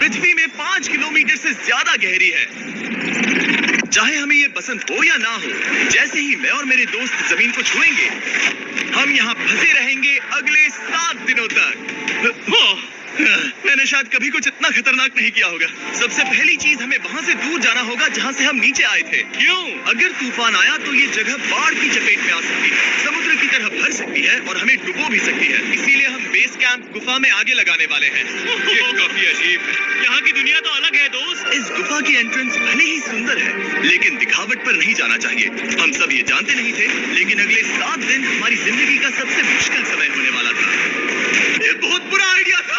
पृथ्वी में 5 किलोमीटर से ज्यादा गहरी है। चाहे हमें ये पसंद हो या ना हो, जैसे ही मैं और मेरे दोस्त जमीन को छुएंगे, हम यहाँ फंसे रहेंगे अगले 7 दिनों तक। मैंने शायद कभी कुछ इतना खतरनाक नहीं किया होगा। सबसे पहली चीज, हमें वहाँ से दूर जाना होगा जहाँ से हम नीचे आए थे। क्यों? अगर तूफान आया तो ये जगह बाढ़ की चपेट में आ सकती है, समुद्र की तरह भर सकती है और हमें डुबो भी सकती है। इसीलिए हम बेस कैंप गुफा में आगे लगाने वाले हैं। ये काफी अजीब है। यहाँ की दुनिया तो अलग है दोस्त। इस गुफा की एंट्रेंस भले ही सुंदर है, लेकिन दिखावट पर नहीं जाना चाहिए। हम सब ये जानते नहीं थे, लेकिन अगले 7 दिन हमारी जिंदगी का सबसे मुश्किल समय होने वाला था। ये बहुत बुरा आइडिया था।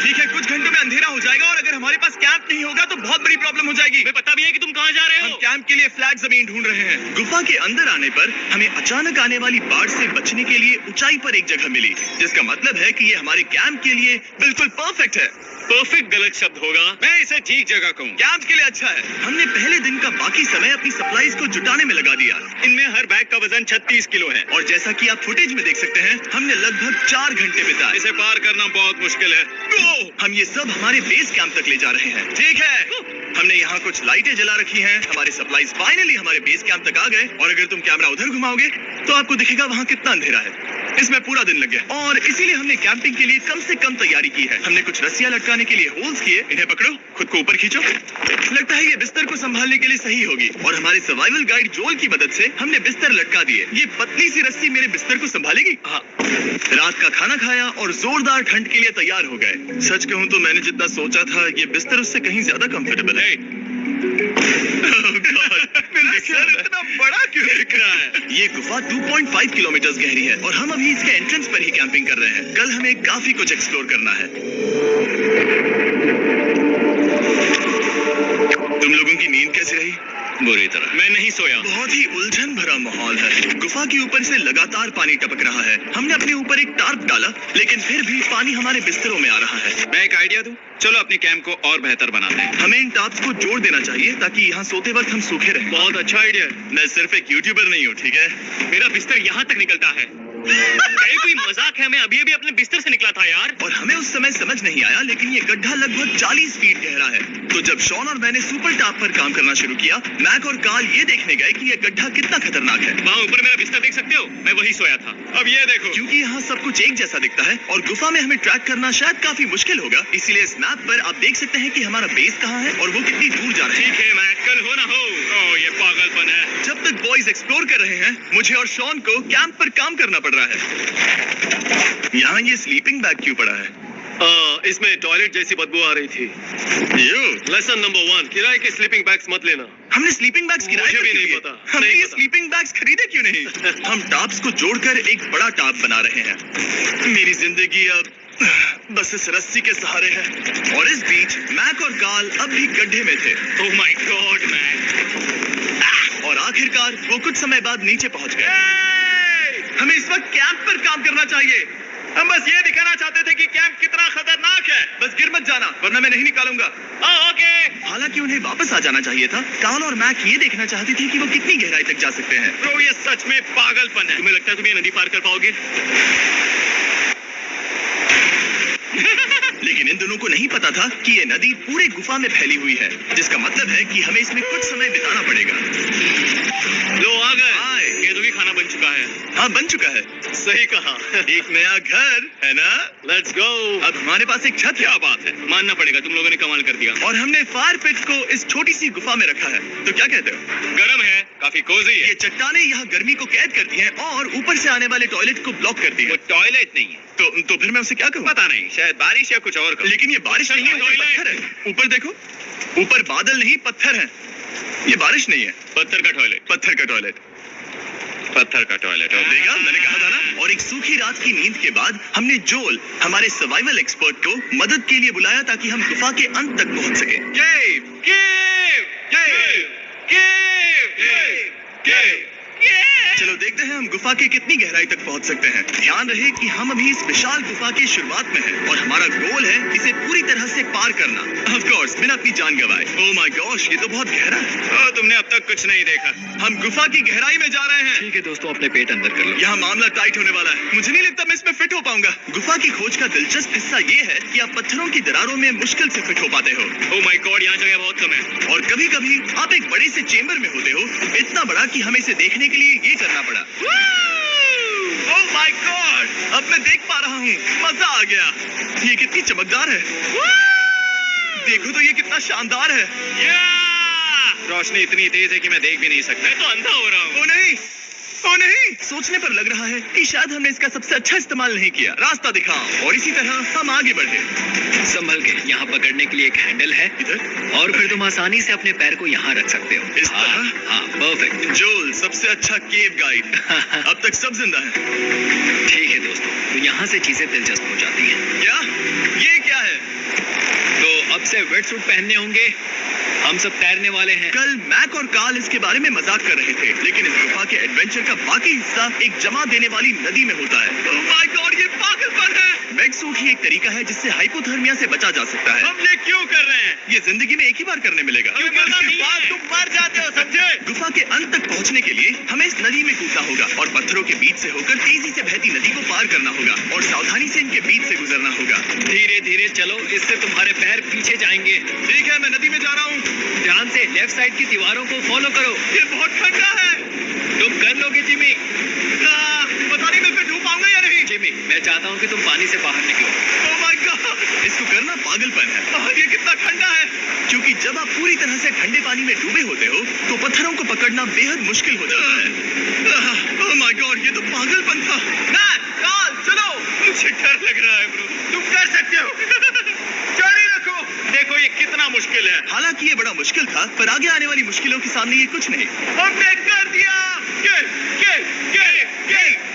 ठीक है, कुछ घंटों में अंधेरा हो जाएगा और अगर हमारे पास कैंप नहीं होगा तो बहुत बड़ी प्रॉब्लम हो जाएगी। हमें पता भी है कि तुम कहाँ जा रहे हो। हम कैंप के लिए फ्लैट जमीन ढूंढ रहे हैं। गुफा के अंदर आने पर हमें अचानक आने वाली बाढ़ से बचने के लिए ऊंचाई पर एक जगह मिली, जिसका मतलब है कि ये हमारे कैंप के लिए बिल्कुल परफेक्ट है। परफेक्ट गलत शब्द होगा, मैं इसे ठीक जगह कहूँ। कैंप के लिए अच्छा है। हमने पहले दिन का बाकी समय अपनी सप्लाईज को जुटाने में लगा दिया। इनमें हर बैग का वजन 36 किलो है और जैसा कि आप फुटेज में देख सकते हैं, हमने लगभग 4 घंटे बिताए। इसे पार करना बहुत मुश्किल है। हम ये सब हमारे बेस कैंप तक ले जा रहे हैं। ठीक है, हमने यहाँ कुछ लाइटें जला रखी हैं। हमारे सप्लाईज फाइनली हमारे बेस कैंप तक आ गए और अगर तुम कैमरा उधर घुमाओगे तो आपको दिखेगा वहाँ कितना अंधेरा है। इसमें पूरा दिन लग गया और इसीलिए हमने कैंपिंग के लिए कम से कम तैयारी की है। हमने कुछ रस्सियां लटकाने के लिए होल्स किए। इन्हें पकड़ो, खुद को ऊपर खींचो। लगता है ये बिस्तर को संभालने के लिए सही होगी और हमारे सर्वाइवल गाइड जोल की मदद से हमने बिस्तर लटका दिए। ये पतली सी रस्सी मेरे बिस्तर को संभालेगी। हाँ। रात का खाना खाया और जोरदार ठंड के लिए तैयार हो गए। सच कहूँ तो मैंने जितना सोचा था, ये बिस्तर उससे कहीं ज्यादा कंफर्टेबल है। मेरा सर इतना बड़ा क्यों दिख रहा है? ये गुफा 2.5 किलोमीटर गहरी है और हम अभी इसके एंट्रेंस पर ही कैंपिंग कर रहे हैं। कल हमें काफी कुछ एक्सप्लोर करना है। तुम लोगों की नींद कैसी रही? बुरी तरह। मैं नहीं सोया। बहुत ही उलझन भरा माहौल है। गुफा के ऊपर से लगातार पानी टपक रहा है। हमने अपने ऊपर एक टार्प डाला, लेकिन फिर भी पानी हमारे बिस्तरों में आ रहा है। मैं एक आइडिया दूं? चलो अपने कैंप को और बेहतर बनाते हैं। हमें इन टार्प्स को जोड़ देना चाहिए ताकि यहाँ सोते वक्त हम सूखे रहें। बहुत अच्छा आइडिया है। मैं सिर्फ एक यूट्यूबर नहीं हूँ, ठीक है? मेरा बिस्तर यहाँ तक निकलता है। कोई मजाक है? मैं अभी अभी अपने बिस्तर से निकला था यार। और हमें उस समय समझ नहीं आया, लेकिन ये गड्ढा लगभग 40 फीट गहरा है। तो जब शॉन और मैंने सुपर टॉप पर काम करना शुरू किया, मैक और कार्ल ये देखने गए कि ये गड्ढा कितना खतरनाक है। वहाँ ऊपर मेरा बिस्तर देख सकते हो? मैं वही सोया था। अब ये देखो, क्योंकि यहाँ सब कुछ एक जैसा दिखता है और गुफा में हमें ट्रैक करना शायद काफी मुश्किल होगा, इसीलिए इस मैप पर आप देख सकते हैं कि हमारा बेस कहाँ है और वो कितनी दूर जा रहे हैं। ठीक है मैक, कल हो ना हो। ओह, ये पागलपन है। जब तक बॉयज एक्सप्लोर कर रहे हैं, मुझे और शॉन को कैंप पर काम करना पड़ रहा है। यहाँ ये स्लीपिंग बैग क्यों पड़ा है? इसमें टॉयलेट जैसी बदबू आ रही थी। लेसन नंबर 1, किराए के स्लीपिंग बैग्स मत लेना। हमने स्लीपिंग बैग्स किराए पे भी नहीं पता। हमने ये स्लीपिंग बैग्स खरीदे क्यों नहीं? हम टॉप्स को जोड़कर एक बड़ा टॉप बना रहे हैं। मेरी जिंदगी अब बस इस रस्सी के सहारे है। और इस बीच मैक और कार्ल अब भी गड्ढे में थे। Oh my god Mac. और आखिरकार वो कुछ समय बाद नीचे पहुंच गए। हमें इस वक्त कैंप पर काम करना चाहिए। हम बस ये दिखाना चाहते थे कि कैंप कितना खतरनाक है। बस गिर मत जाना, वरना मैं नहीं निकालूंगा। ओके। हालांकि उन्हें वापस आ जाना चाहिए था। कार्ल और मैक ये देखना चाहते थे कि वो कितनी गहराई तक जा सकते हैं। ब्रो, ये सच में पागलपन है। तुम्हें लगता है तुम ये नदी पार कर पाओगे? लेकिन इन दोनों को नहीं पता था कि ये नदी पूरे गुफा में फैली हुई है, जिसका मतलब है कि हमें इसमें कुछ समय बिताना पड़ेगा। लो आ गए। केदू की खाना बन चुका है। हाँ, बन चुका है। सही कहा। एक नया घर है ना? Let's go. अब हमारे पास एक छत है। क्या बात है, मानना पड़ेगा, तुम लोगों ने कमाल कर दिया। और हमने फायर पिट को इस छोटी सी गुफा में रखा है। तो क्या कहते हो? गर्म है, काफी कोजी है। ये चट्टानें यहाँ गर्मी को कैद करती हैं और ऊपर से आने वाले टॉयलेट को ब्लॉक करती है। वो टॉयलेट नहीं है। तो फिर मैं उसे क्या करूँ? पता नहीं, शायद बारिश या कुछ और। लेकिन ये बारिश नहीं है, पत्थर है। ऊपर देखो, ऊपर बादल नहीं पत्थर है। ये बारिश नहीं है, पत्थर का टॉयलेट। पत्थर का टॉयलेट। पत्थर का टॉयलेट। देखा, मैंने कहा था ना। और एक सूखी रात की नींद के बाद हमने जोल, हमारे सर्वाइवल एक्सपर्ट को मदद के लिए बुलाया ताकि हम गुफा के अंत तक पहुंच सके। केव, केव, केव, केव, केव, केव। चलो देखते हैं हम गुफा के कितनी गहराई तक पहुंच सकते हैं। ध्यान रहे कि हम अभी इस विशाल गुफा की शुरुआत में हैं और हमारा गोल है इसे पूरी तरह से पार करना। ऑफ कोर्स बिना अपनी जान गंवाए। ओह माय गॉश, ये तो बहुत गहरा है। तुमने अब तक कुछ नहीं देखा। हम गुफा की गहराई में जा रहे हैं। ठीक है दोस्तों, अपने पेट अंदर कर लो। यहाँ मामला टाइट होने वाला है। मुझे नहीं लगता मैं इसमें फिट हो पाऊंगा। गुफा की खोज का दिलचस्प हिस्सा ये है कि आप पत्थरों की दरारों में मुश्किल से फिट हो पाते हो। ओह माय गॉड, यहाँ जगह बहुत कम है। और कभी कभी आप एक बड़े से चेंबर में होते हो, इतना बड़ा कि हमें इसे देखने के लिए ये करना पड़ा। ओह माय गॉड, अब मैं देख पा रहा हूँ। मजा आ गया। ये कितनी चमकदार है। देखो तो ये कितना शानदार है। रोशनी इतनी तेज है कि मैं देख भी नहीं सकता। मैं तो अंधा हो रहा हूँ। ओ नहीं, सोचने पर लग रहा है कि शायद हमने इसका सबसे अच्छा इस्तेमाल नहीं किया। रास्ता दिखाओ। और इसी तरह हम आगे बढ़े। संभल के, यहाँ पकड़ने के लिए एक हैंडल है इधर और फिर तुम आसानी से अपने पैर को यहाँ रख सकते हो। इस तरह? हाँ, परफेक्ट। जोल सबसे अच्छा केव गाइड। अब तक सब जिंदा है। ठीक है दोस्तों, तो यहाँ से चीजें दिलचस्प हो जाती हैं। क्या? ये क्या है? तो अब से वेट सूट पहनने होंगे। हम सब तैरने वाले हैं। कल मैक और कार्ल इसके बारे में मजाक कर रहे थे, लेकिन इस गुफा के एडवेंचर का बाकी हिस्सा एक जमा देने वाली नदी में होता है। ओह माय गॉड, ये पागलपन है। वेट सूट ही एक तरीका है जिससे हाइपोथर्मिया से बचा जा सकता है। हम ये क्यों कर रहे हैं? ये जिंदगी में एक ही बार करने मिलेगा। तुम मर जाते हो, समझे? गुफा के अंत तक पहुंचने के लिए हमें इस नदी में कूदना होगा और पत्थरों के बीच से होकर तेजी से बहती नदी को पार करना होगा और सावधानी से इनके बीच से गुजरना होगा। धीरे धीरे चलो, इससे तुम्हारे पैर पीछे जाएंगे। ठीक है, मैं नदी में जा रहा हूँ। ध्यान से लेफ्ट साइड की दीवारों को फॉलो करो। ये बहुत ठंडा है। तुम कर लोगे जिमी। पता नहीं मैं फिर डूब पाऊंगा या नहीं। जिमी, मैं चाहता हूँ कि तुम पानी से बाहर निकलो। ओह माय गॉड, इसको करना पागलपन है। ये कितना ठंडा है। क्योंकि जब आप पूरी तरह से ठंडे पानी में डूबे होते हो तो पत्थरों को पकड़ना बेहद मुश्किल हो जाता है। ओह माय गॉड, ये तो पागलपन था। चलो, मुझे डर लग रहा है ब्रो। तुम कर सकते हो। जारी रखो। देखो ये कितना मुश्किल है। हालांकि ये बड़ा मुश्किल था, पर आगे आने वाली मुश्किलों के सामने ये कुछ नहीं। हमने कर दिया।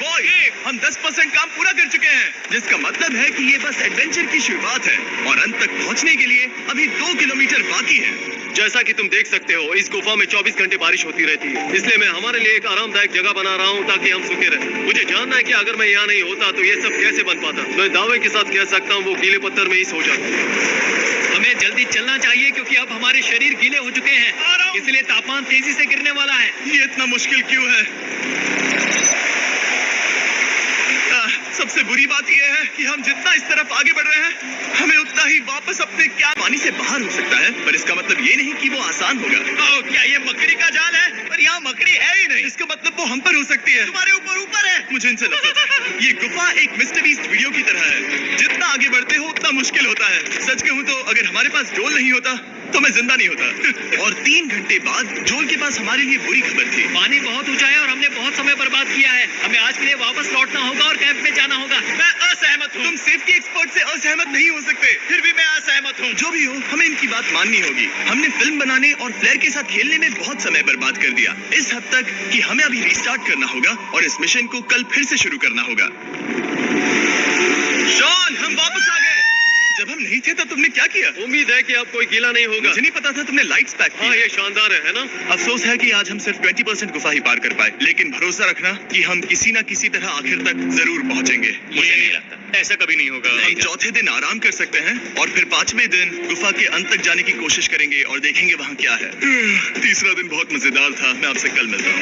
बॉय, हम 10% काम पूरा कर चुके हैं, जिसका मतलब है कि ये बस एडवेंचर की शुरुआत है और अंत तक पहुंचने के लिए अभी 2 किलोमीटर बाकी है। जैसा कि तुम देख सकते हो, इस गुफा में 24 घंटे बारिश होती रहती है, इसलिए मैं हमारे लिए एक आरामदायक जगह बना रहा हूँ ताकि हम सूखे रहें। मुझे जानना है कि अगर मैं यहाँ नहीं होता तो ये सब कैसे बन पाता। मैं दावे के साथ कह सकता हूँ वो गीले पत्थर में ही सो जाता। हमें जल्दी चलना चाहिए क्योंकि अब हमारे शरीर गीले हो चुके हैं, इसलिए तापमान तेजी से गिरने वाला है। ये इतना मुश्किल क्यों है? सबसे बुरी बात यह है कि हम जितना इस तरफ आगे बढ़ रहे हैं, हमें उतना ही वापस अपने क्या पानी से बाहर हो सकता है, पर इसका मतलब ये नहीं कि वो आसान होगा। क्या ये मकड़ी का जाल है? पर यहाँ मकड़ी है ही नहीं। इसका मतलब वो हम पर हो सकती है। तुम्हारे ऊपर है। मुझे इनसे नफरत है। ये गुफा एक मिस्टर बीस्ट वीडियो की तरह है। जितना आगे बढ़ते हो उतना मुश्किल होता है। सच कहूँ तो अगर हमारे पास जोल नहीं होता तो मैं जिंदा नहीं होता। और 3 घंटे बाद जोल के पास हमारे लिए बुरी खबर थी। पानी बहुत ऊंचा है और हमने बहुत समय बर्बाद किया है। हमें आज के लिए वापस लौटना होगा और कैंप में जाना होगा। मैं असहमत हूँ। तुम सेफ्टी एक्सपर्ट से असहमत नहीं हो सकते। फिर भी मैं असहमत हूँ। जो भी हो, हमें इनकी बात माननी होगी। हमने फिल्म बनाने और फ्लेयर के साथ खेलने में बहुत समय बर्बाद कर दिया, इस हद तक कि हमें अभी रिस्टार्ट करना होगा और इस मिशन को कल फिर से शुरू करना होगा। शॉन, हम वापस आ गए। जब हम नहीं थे तब तुमने क्या किया? उम्मीद है कि अब कोई गीला नहीं होगा। मुझे नहीं पता था तुमने लाइट्स पैक की। हाँ, ये शानदार है ना? अफसोस है कि आज हम सिर्फ 20% गुफा ही पार कर पाए, लेकिन भरोसा रखना कि हम किसी न किसी तरह आखिर तक जरूर पहुंचेंगे। मुझे नहीं लगता ऐसा कभी नहीं होगा। हम चौथे दिन आराम कर सकते हैं और फिर 5वें दिन गुफा के अंत तक जाने की कोशिश करेंगे और देखेंगे वहाँ क्या है। तीसरा दिन बहुत मजेदार था। मैं आपसे कल मिलता हूँ।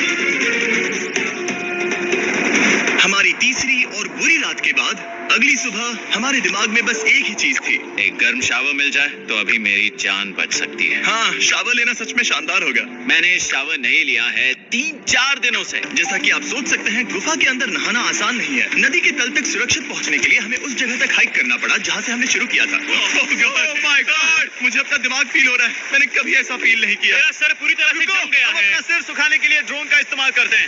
हमारी तीसरी और बुरी रात के बाद अगली सुबह हमारे दिमाग में बस एक ही चीज थी। एक गर्म शावर मिल जाए तो अभी मेरी जान बच सकती है। हाँ, शावर लेना सच में शानदार होगा। मैंने शावर नहीं लिया है 3-4 दिनों से। जैसा कि आप सोच सकते हैं, गुफा के अंदर नहाना आसान नहीं है। नदी के तल तक सुरक्षित पहुंचने के लिए हमें उस जगह तक हाइक करना पड़ा जहां से हमने शुरू किया था। Oh my God! मुझे अपना दिमाग फील हो रहा है। मैंने कभी ऐसा फील नहीं किया। मेरा सर पूरी तरह से जम गया है। अपना सिर सुखाने के लिए ड्रोन का इस्तेमाल करते हैं।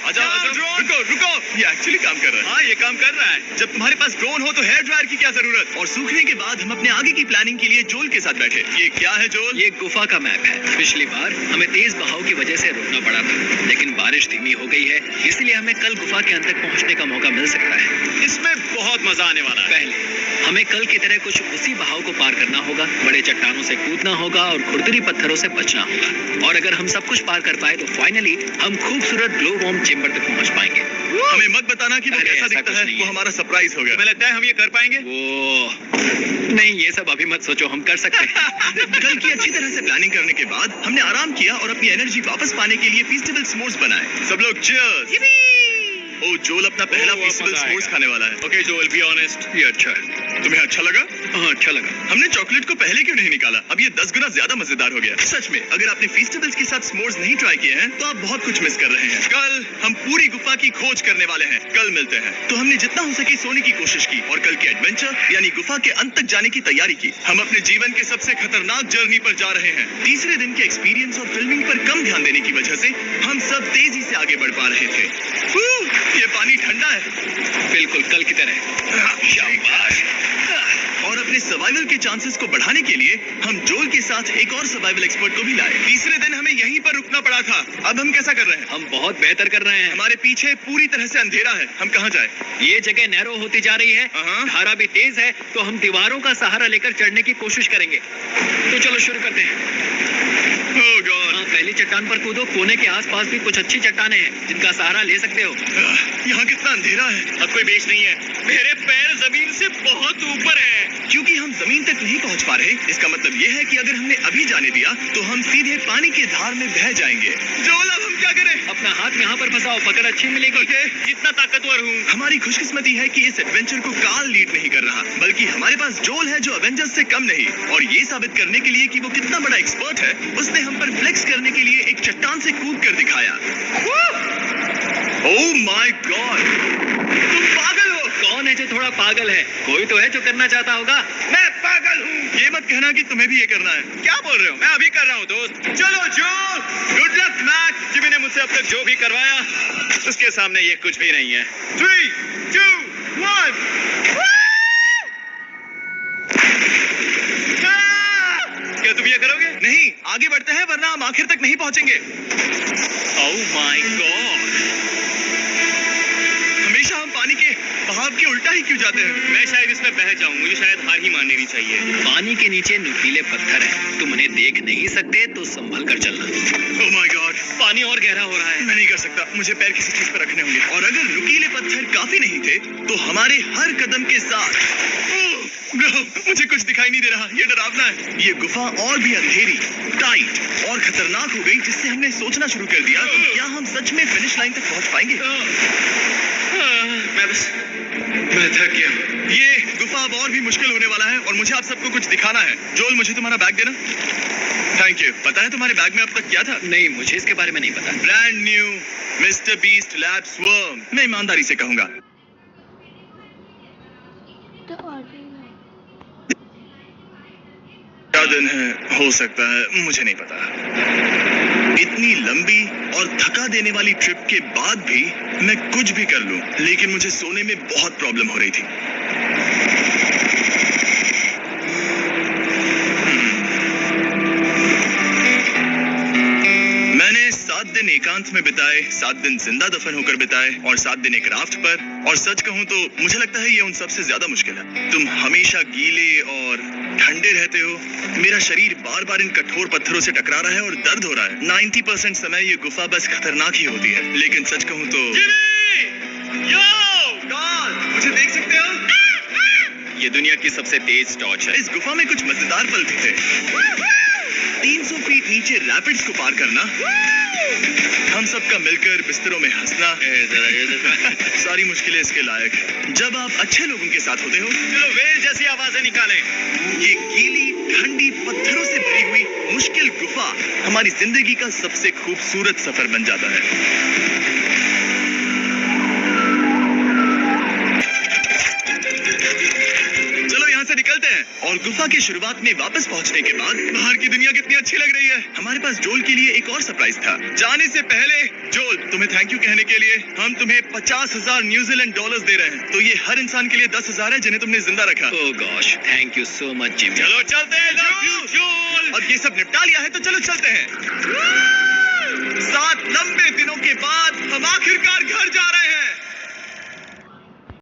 रुको। ये एक्चुअली काम कर रहा है। हाँ, ये काम कर रहा है। जब तुम्हारे पास ड्रोन हो तो हेयर ड्रायर की क्या जरूरत? और सूखने के बाद हम अपने आगे की प्लानिंग के लिए जोल के साथ बैठे। ये क्या है जोल? ये गुफा का मैप है। पिछली बार हमें तेज बहाव की वजह से रुकना पड़ा था, लेकिन बारिश धीमी हो गई है इसलिए हमें कल गुफा के अंत तक पहुंचने का मौका मिल सकता है। इसमें बहुत मजा आने वाला है। पहले हमें कल की तरह कुछ उसी बहाव को पार करना होगा, बड़े चट्टानों से कूदना होगा और खुरदरी पत्थरों से बचना होगा। और अगर हम सब कुछ पार कर पाए तो फाइनली हम खूबसूरत ग्लो वॉर्म चेम्बर तक पहुंच पाएंगे। हमें मत बताना कि वो अरे, कैसा ऐसा दिखता कुछ है, नहीं वो है। हमारा सरप्राइज होगा। तुम्हें लगता है हम ये कर पाएंगे? वो नहीं, ये सब अभी मत सोचो, हम कर सकते हैं। कल की अच्छी तरह से प्लानिंग करने के बाद हमने आराम किया और अपनी एनर्जी वापस पाने के लिए फीस्टेबल स्मोर्स बनाए। सब लोग चीयर्स। ओ जोल अपना पहला वो फीस्टेबल मजा स्मोर्स आएगा। खाने वाला है। ओके जोएल, बी ऑनेस्ट, ये अच्छा है। तुम्हें अच्छा लगा? हाँ, अच्छा लगा। हमने चॉकलेट को पहले क्यों नहीं निकाला? अब ये 10 गुना ज्यादा मजेदार हो गया। सच में अगर आपने फीस्टेबल्स के साथ स्मोर्स नहीं ट्राई किए हैं तो आप बहुत कुछ मिस कर रहे हैं। कल हम पूरी गुफा की खोज करने वाले हैं। कल मिलते हैं। तो हमने जितना हो सके सोने की कोशिश की और कल के एडवेंचर यानी गुफा के अंत तक जाने की तैयारी की। हम अपने जीवन के सबसे खतरनाक जर्नी पर जा रहे हैं। तीसरे दिन के एक्सपीरियंस और फिल्मिंग पर कम ध्यान देने की वजह से हम सब तेजी से आगे बढ़ पा रहे थे। ये पानी ठंडा है। बिल्कुल कल की तरह। शाबाश। और अपने सर्वाइवल के चांसेस को बढ़ाने के लिए हम जोल के साथ एक और सर्वाइवल एक्सपर्ट को भी लाए। तीसरे दिन हमें यहीं पर रुकना पड़ा था। अब हम कैसा कर रहे हैं? हम बहुत बेहतर कर रहे हैं। हमारे पीछे पूरी तरह से अंधेरा है। हम कहाँ जाए? ये जगह नैरो होती जा रही है, हाँ। धारा भी तेज है, तो हम दीवारों का सहारा लेकर चढ़ने की कोशिश करेंगे। तो चलो शुरू करते हैं। Oh God! हाँ, पहली चट्टान पर कूदो। कोने के आसपास भी कुछ अच्छी चट्टानें हैं जिनका सहारा ले सकते हो। यहाँ कितना अंधेरा है। अब कोई बेच नहीं है। मेरे पैर जमीन से बहुत ऊपर है। क्योंकि हम जमीन तक नहीं पहुँच पा रहे, इसका मतलब ये है कि अगर हमने अभी जाने दिया तो हम सीधे पानी के धार में बह जाएंगे। जोल, अब हम क्या करें? अपना हाथ यहाँ पर फंसाओ, पकड़ अच्छी मिलेगी। जितना ताकतवर हूँ। हमारी खुशकिस्मती है कि इस एडवेंचर को काल लीड नहीं कर रहा, बल्कि हमारे पास जोल है जो एवेंजर्स से कम नहीं। और ये साबित करने के लिए कि वो कितना बड़ा एक्सपर्ट है, उसने हम पर फ्लेक्स करने के लिए एक चट्टान से कूद कर दिखाया। ओह माय गॉड! तुम पागल हो। कौन है जो थोड़ा पागल है? कोई तो है जो करना चाहता होगा। मैं पागल हूँ। ये मत कहना कि तुम्हें भी ये करना है। क्या बोल रहे हो? मैं अभी कर रहा हूँ दोस्त। चलो जो, गुड लक मैक। जिमी ने मुझसे अब तक जो भी करवाया उसके सामने ये कुछ भी नहीं है। 3, 2, 1। क्या तुम ये करोगे? नहीं, आगे बढ़ते हैं वरना हम आखिर तक नहीं पहुंचेंगे। ओह माय गॉड! हमेशा हम पानी के बहाव के उल्टा ही क्यों जाते हैं? मैं शायद इसमें बह जाऊं। मुझे शायद हार ही मान लेनी चाहिए। पानी के नीचे नुकीले पत्थर हैं। तुम उन्हें देख नहीं सकते तो संभल कर चलना। ओह माय गॉड! पानी और गहरा हो रहा है। मैं नहीं कर सकता। मुझे पैर किसी चीज पर रखने होंगे। और अगर नुकीले पत्थर काफी नहीं थे तो हमारे हर कदम के साथ ब्रो, मुझे कुछ दिखाई नहीं दे रहा। ये डरावना है। ये गुफा और भी अंधेरी, टाइट और खतरनाक हो गई, जिससे हमने सोचना शुरू कर दिया कि क्या हम सच में फिनिश लाइन तक पहुंच पाएंगे। मैं थक गया। ये गुफा अब और भी मुश्किल होने वाला है और मुझे आप सबको कुछ दिखाना है। जोल, मुझे तुम्हारा बैग देना। Thank you. पता है तुम्हारे बैग में अब तक क्या था? नहीं, मुझे इसके बारे में नहीं पता। Brand new mister beast lab swarm. मैं ईमानदारी से कहूंगा क्या दिन है, हो सकता है, मुझे नहीं पता। इतनी लंबी और थका देने वाली ट्रिप के बाद भी मैं कुछ भी कर लूं, लेकिन मुझे सोने में बहुत प्रॉब्लम हो रही थी। मैंने 7 दिन एकांत में बिताए, 7 दिन जिंदा दफन होकर बिताए और 7 दिन एक राफ्ट पर। और सच कहूं तो मुझे लगता है ये उन सबसे ज्यादा मुश्किल है। तुम हमेशा गीले और ठंडे रहते हो। मेरा शरीर बार बार इन कठोर पत्थरों से टकरा रहा है और दर्द हो रहा है। 90% समय ये गुफा बस खतरनाक ही होती है, लेकिन सच कहूं तो मुझे देख सकते हो? ये दुनिया की सबसे तेज टॉर्च है। इस गुफा में कुछ मजेदार पल भी थे। 300 फीट नीचे रैपिड्स को पार करना, हम सबका मिलकर बिस्तरों में हंसना, सारी मुश्किलें इसके लायक है। जब आप अच्छे लोगों के साथ होते हो, चलो वेल जैसी आवाजें निकालें। ये गीली ठंडी पत्थरों से भरी हुई मुश्किल गुफा हमारी जिंदगी का सबसे खूबसूरत सफर बन जाता है। चलो यहाँ से निकलते हैं। और गुफा की शुरुआत में वापस पहुँचने के बाद बाहर की दुनिया कितनी अच्छी लग रही है। हमारे पास जोल के लिए एक और सरप्राइज था। जाने से पहले जोल, तुम्हें थैंक यू कहने के लिए हम तुम्हें 50,000 न्यूजीलैंड डॉलर्स दे रहे हैं। तो ये हर इंसान के लिए 10,000 है जिन्हें तुमने जिंदा रखा। Oh gosh, thank you so much Jimmy. चलो चलते हैं जोल। अब ये सब निपटा लिया है तो चलो चलते हैं। 7 लंबे दिनों के बाद हम आखिरकार घर जा